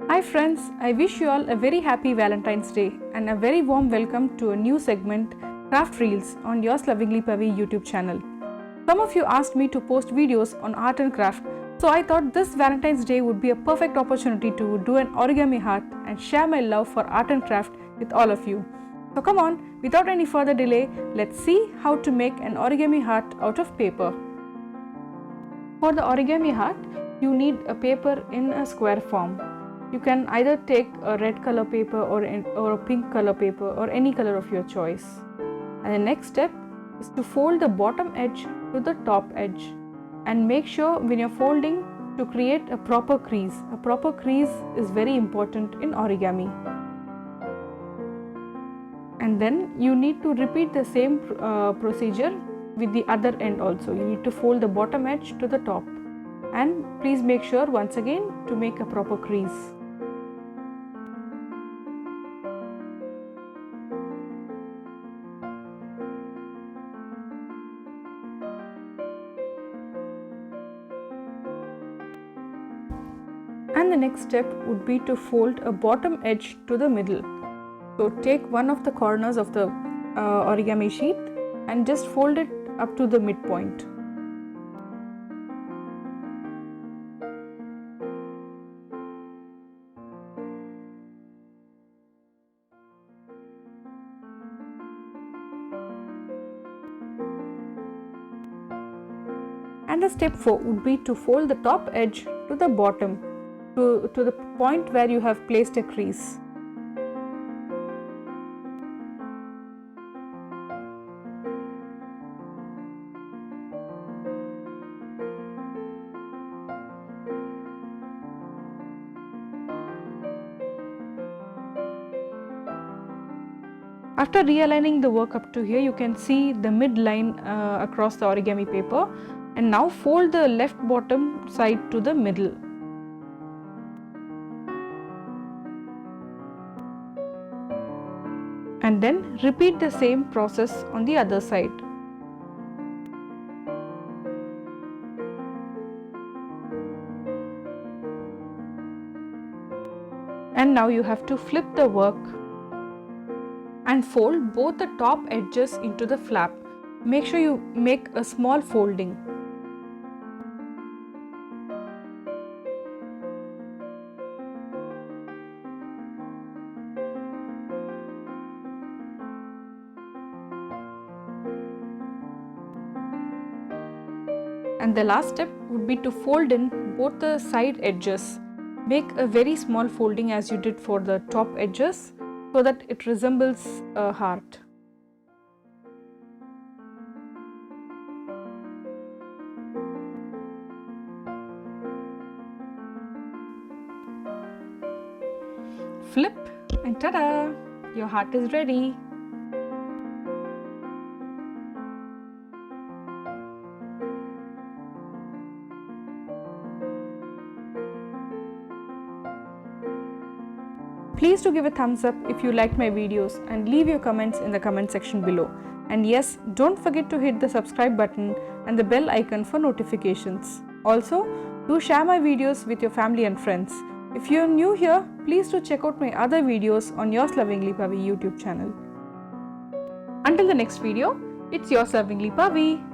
Hi friends, I wish you all a very happy Valentine's Day and a very warm welcome to a new segment, Craft Reels, on Yours Lovingly Pavi YouTube channel. Some of you asked me to post videos on art and craft, so I thought this Valentine's Day would be a perfect opportunity to do an origami heart and share my love for art and craft with all of you. So come on, without any further delay, let's see how to make an origami heart out of paper. For the origami heart, you need a paper in a square form. You can either take a red color paper or a pink color paper or any color of your choice. And the next step is to fold the bottom edge to the top edge and make sure when you're folding to create a proper crease. A proper crease is very important in origami. And then you need to repeat the same procedure with the other end also. You need to fold the bottom edge to the top, and please make sure once again to make a proper crease. And the next step would be to fold a bottom edge to the middle. So take one of the corners of the origami sheet and just fold it up to the midpoint. And the step 4 would be to fold the top edge to the bottom, to the point where you have placed a crease. After realigning the work up to here, you can see the midline across the origami paper, and now fold the left bottom side to the middle. And then repeat the same process on the other side. And now you have to flip the work and fold both the top edges into the flap. Make sure you make a small folding. And the last step would be to fold in both the side edges. Make a very small folding as you did for the top edges so that it resembles a heart. Flip and ta-da! Your heart is ready. Please do give a thumbs up if you liked my videos and leave your comments in the comment section below. And yes, don't forget to hit the subscribe button and the bell icon for notifications. Also, do share my videos with your family and friends. If you are new here, please do check out my other videos on Yours Lovingly Pavi YouTube channel. Until the next video, it's Yours Lovingly Pavi.